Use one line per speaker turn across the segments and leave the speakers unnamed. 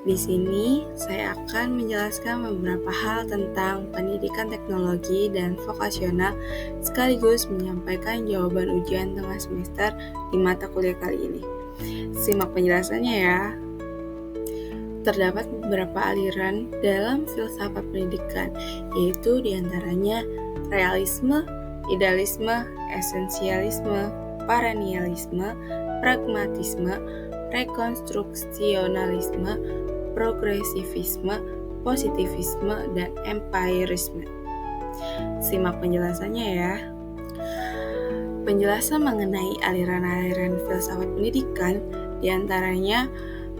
Di sini saya akan menjelaskan beberapa hal tentang pendidikan teknologi dan vokasional sekaligus menyampaikan jawaban ujian tengah semester di mata kuliah kali ini. Simak penjelasannya ya. Terdapat beberapa aliran dalam filsafat pendidikan, yaitu diantaranya realisme, idealisme, esensialisme, perennialisme, pragmatisme, rekonstruksionalisme, progresivisme, positivisme, dan empirisme. Simak penjelasannya ya. Penjelasan mengenai aliran-aliran filsafat pendidikan diantaranya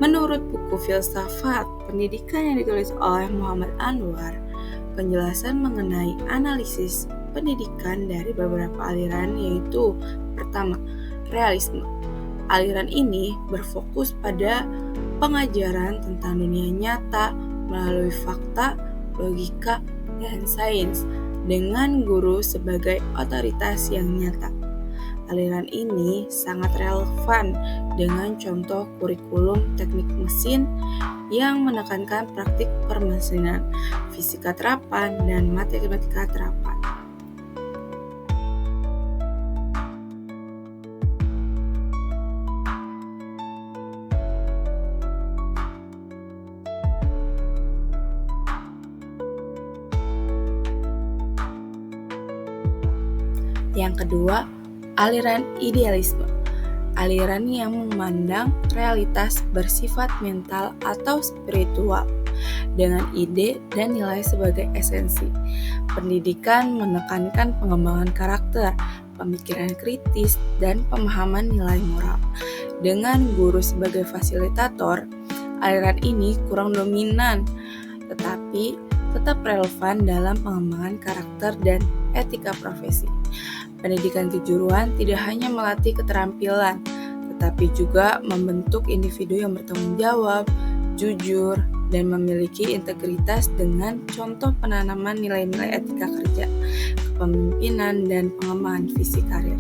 menurut buku Filsafat Pendidikan yang ditulis oleh Muhammad Anwar, penjelasan mengenai analisis pendidikan dari beberapa aliran yaitu pertama, realisme. Aliran ini berfokus pada pengajaran tentang dunia nyata melalui fakta, logika, dan sains dengan guru sebagai otoritas yang nyata. Aliran ini sangat relevan dengan contoh kurikulum teknik mesin yang menekankan praktik permesinan, fisika terapan, dan matematika terapan. Yang kedua, aliran idealisme. Aliran yang memandang realitas bersifat mental atau spiritual dengan ide dan nilai sebagai esensi. Pendidikan menekankan pengembangan karakter, pemikiran kritis, dan pemahaman nilai moral. Dengan guru sebagai fasilitator, aliran ini kurang dominan, tetapi tetap relevan dalam pengembangan karakter dan etika profesi. Pendidikan kejuruan tidak hanya melatih keterampilan, tetapi juga membentuk individu yang bertanggung jawab, jujur, dan memiliki integritas dengan contoh penanaman nilai-nilai etika kerja, kepemimpinan, dan pengembangan visi karir.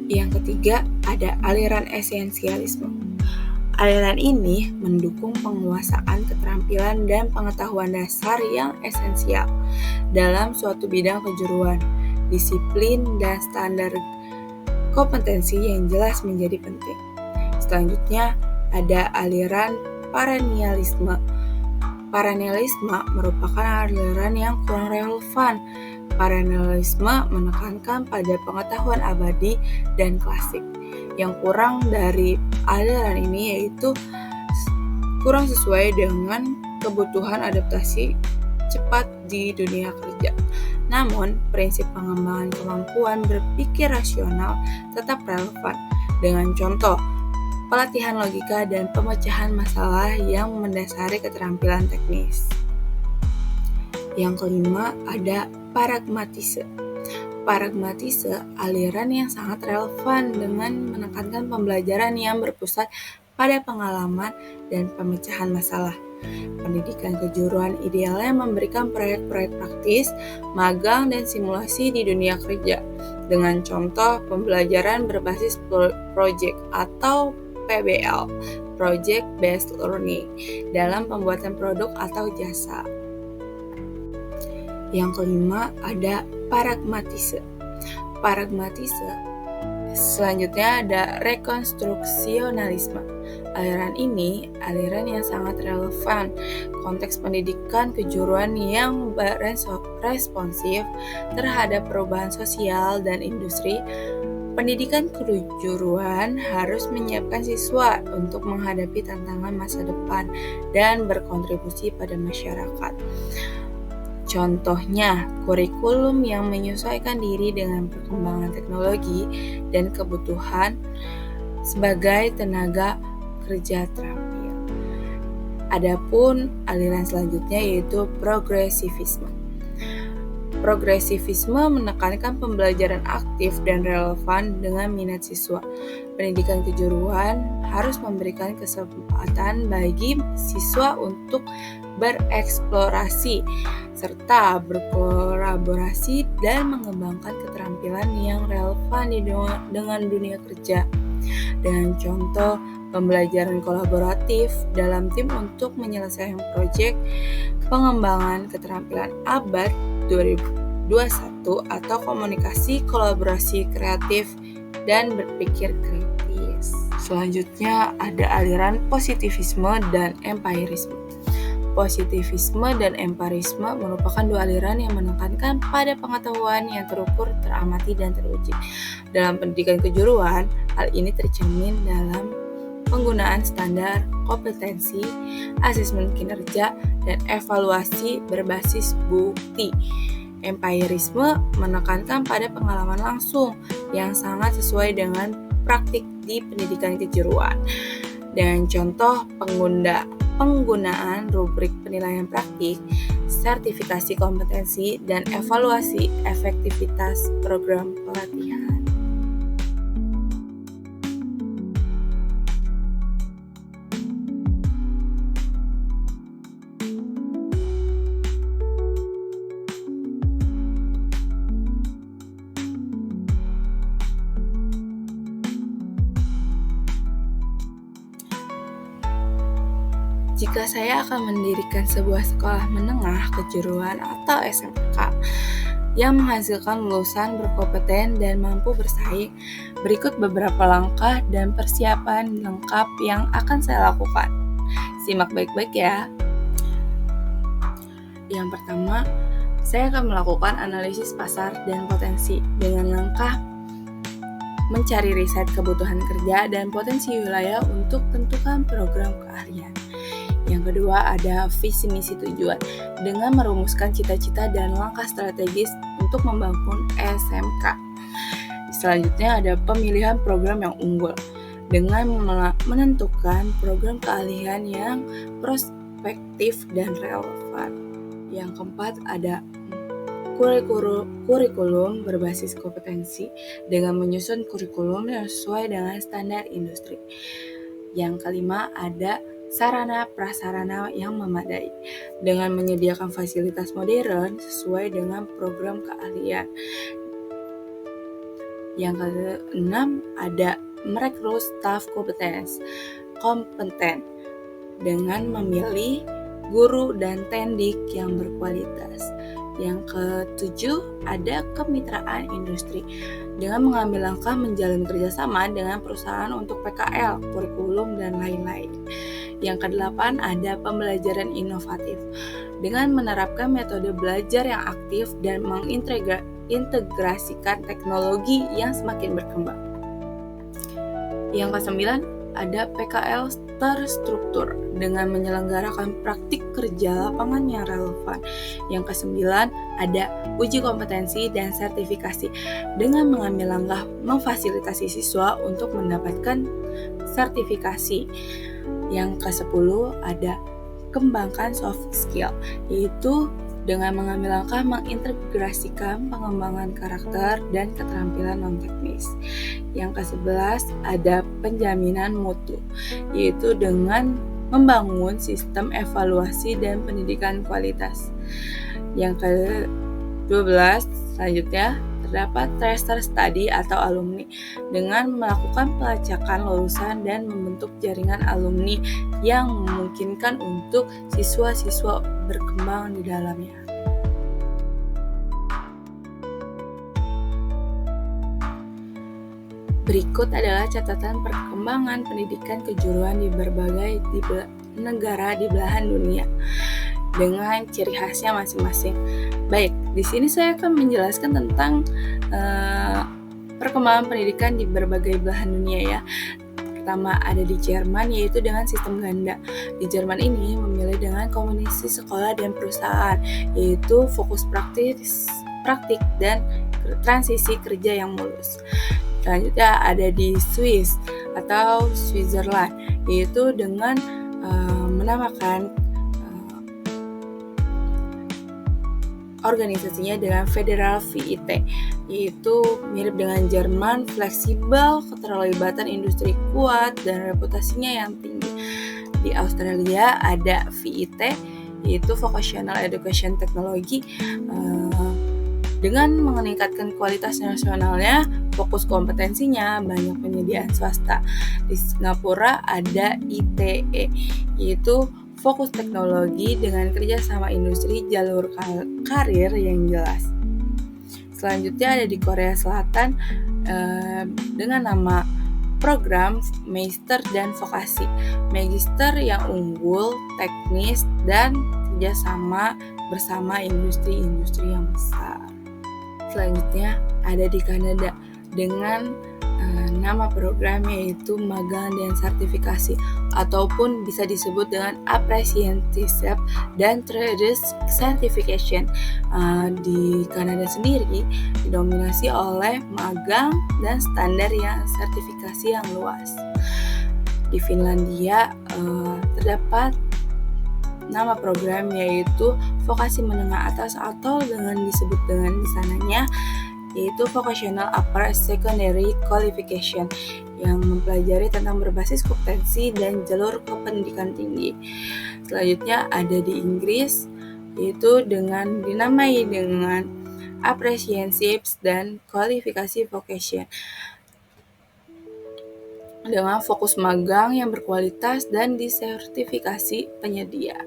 Yang ketiga, ada aliran esensialisme. Aliran ini mendukung penguasaan keterampilan dan pengetahuan dasar yang esensial dalam suatu bidang kejuruan, disiplin, dan standar kompetensi yang jelas menjadi penting. Selanjutnya, ada aliran perennialisme. Perennialisme merupakan aliran yang kurang relevan. Perennialisme menekankan pada pengetahuan abadi dan klasik. Yang kurang dari aliran ini yaitu kurang sesuai dengan kebutuhan adaptasi cepat di dunia kerja. Namun, prinsip pengembangan kemampuan berpikir rasional tetap relevan dengan contoh pelatihan logika dan pemecahan masalah yang mendasari keterampilan teknis. Yang kelima, ada pragmatisme. Pragmatisme aliran yang sangat relevan dengan menekankan pembelajaran yang berpusat pada pengalaman dan pemecahan masalah. Pendidikan kejuruan idealnya memberikan proyek-proyek praktis, magang, dan simulasi di dunia kerja dengan contoh pembelajaran berbasis project atau PBL, Project Based Learning, dalam pembuatan produk atau jasa. Yang kelima, ada pragmatisme. Selanjutnya ada rekonstruksionalisme. Aliran ini aliran yang sangat relevan konteks pendidikan kejuruan yang responsif terhadap perubahan sosial dan industri. Pendidikan kejuruan harus menyiapkan siswa untuk menghadapi tantangan masa depan dan berkontribusi pada masyarakat. Contohnya, kurikulum yang menyesuaikan diri dengan perkembangan teknologi dan kebutuhan sebagai tenaga kerja terampil. Adapun aliran selanjutnya yaitu progresivisme. Progresivisme menekankan pembelajaran aktif dan relevan dengan minat siswa. Pendidikan kejuruan harus memberikan kesempatan bagi siswa untuk bereksplorasi serta berkolaborasi dan mengembangkan keterampilan yang relevan dengan dunia kerja. Dengan contoh pembelajaran kolaboratif dalam tim untuk menyelesaikan proyek pengembangan keterampilan abad 2021 atau komunikasi kolaborasi kreatif dan berpikir kritis. Selanjutnya ada aliran positivisme dan empirisme. Positivisme dan empirisme merupakan dua aliran yang menekankan pada pengetahuan yang terukur, teramati, dan teruji. Dalam pendidikan kejuruan, hal ini tercermin dalam penggunaan standar kompetensi, asesmen kinerja, dan evaluasi berbasis bukti. Empirisme menekankan pada pengalaman langsung yang sangat sesuai dengan praktik di pendidikan kejuruan. Dengan contoh penggunaan rubrik penilaian praktik, sertifikasi kompetensi, dan evaluasi efektivitas program pelatihan. Jika saya akan mendirikan sebuah sekolah menengah kejuruan atau SMK yang menghasilkan lulusan berkompeten dan mampu bersaing, berikut beberapa langkah dan persiapan lengkap yang akan saya lakukan. Simak baik-baik ya. Yang pertama, saya akan melakukan analisis pasar dan potensi dengan langkah mencari riset kebutuhan kerja dan potensi wilayah untuk tentukan program keahlian. Yang kedua ada visi misi tujuan dengan merumuskan cita-cita dan langkah strategis untuk membangun SMK. Selanjutnya ada pemilihan program yang unggul dengan menentukan program keahlian yang prospektif dan relevan. Yang keempat ada kurikulum berbasis kompetensi dengan menyusun kurikulum yang sesuai dengan standar industri. Yang kelima ada sarana prasarana yang memadai dengan menyediakan fasilitas modern sesuai dengan program keahlian. Yang keenam ada merekrut staf kompeten dengan memilih guru dan tendik yang berkualitas. Yang ketujuh ada kemitraan industri dengan mengambil langkah menjalin kerjasama dengan perusahaan untuk PKL, kurikulum, dan lain-lain. Yang kedelapan ada pembelajaran inovatif dengan menerapkan metode belajar yang aktif dan mengintegrasikan teknologi yang semakin berkembang. Yang kesembilan ada PKL terstruktur dengan menyelenggarakan praktik kerja lapangan yang relevan. Yang kesembilan ada uji kompetensi dan sertifikasi dengan mengambil langkah memfasilitasi siswa untuk mendapatkan sertifikasi. Yang ke-10 ada kembangkan soft skill, yaitu dengan mengambil langkah mengintegrasikan pengembangan karakter dan keterampilan non-teknis. Yang ke-11 ada penjaminan mutu, yaitu dengan membangun sistem evaluasi dan pendidikan kualitas. Yang ke-12 selanjutnya terdapat tracer study atau alumni dengan melakukan pelacakan lulusan dan membentuk jaringan alumni yang memungkinkan untuk siswa-siswa berkembang di dalamnya. Berikut adalah catatan perkembangan pendidikan kejuruan di berbagai negara di belahan dunia dengan ciri khasnya masing-masing. Baik, di sini saya akan menjelaskan tentang perkembangan pendidikan di berbagai belahan dunia ya. Pertama ada di Jerman, yaitu dengan sistem ganda. Di Jerman ini memilih dengan kombinasi sekolah dan perusahaan, yaitu fokus praktik dan transisi kerja yang mulus. Selanjutnya ada di Swiss atau Switzerland, yaitu dengan menamakan organisasinya dengan Federal VIT, yaitu mirip dengan Jerman, fleksibel, keterlibatan industri kuat, dan reputasinya yang tinggi. Di Australia ada VIT, yaitu Vocational Education Technology, dengan meningkatkan kualitas nasionalnya, fokus kompetensinya, banyak penyediaan swasta. Di Singapura ada ITE, yaitu fokus teknologi dengan kerjasama industri, jalur karir yang jelas. Selanjutnya ada di Korea Selatan dengan nama program Master dan Vokasi. Magister yang unggul, teknis, dan kerjasama bersama industri-industri yang besar. Selanjutnya ada di Kanada dengan nama program yaitu magang dan sertifikasi, ataupun bisa disebut dengan apprenticeship dan trades certification. Di Kanada sendiri didominasi oleh magang dan standar yang sertifikasi yang luas. Di Finlandia terdapat nama program yaitu vokasi menengah atas, atau dengan disebut dengan di sananya yaitu Vocational Upper Secondary Qualification, yang mempelajari tentang berbasis kompetensi dan jalur kependidikan tinggi. Selanjutnya ada di Inggris, yaitu dinamai dengan Apprenticeships dan Kualifikasi Vocation, dengan fokus magang yang berkualitas dan disertifikasi penyedia.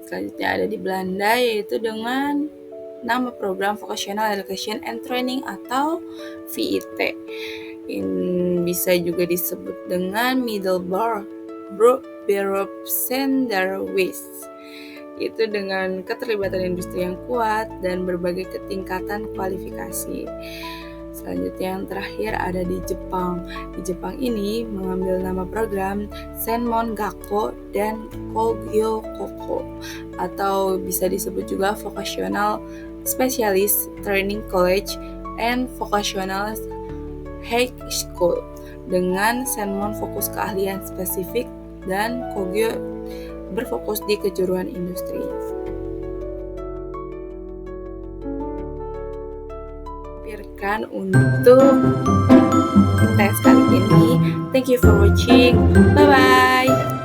Selanjutnya ada di Belanda, yaitu dengan nama program Vocational Education and Training atau VIT. Bisa juga disebut dengan Middelburg Beroepsonderwijs, itu dengan keterlibatan industri yang kuat dan berbagai ketingkatan kualifikasi. Selanjutnya yang terakhir ada di Jepang. Di Jepang ini mengambil nama program Senmon Gakko dan Kogyo Koko, atau bisa disebut juga Vocational Specialist Training College and Vocational High School, dengan Senmon fokus keahlian spesifik dan Kogyo berfokus di kejuruan industri. Untuk tes kali ini. Thank you for watching. Bye bye.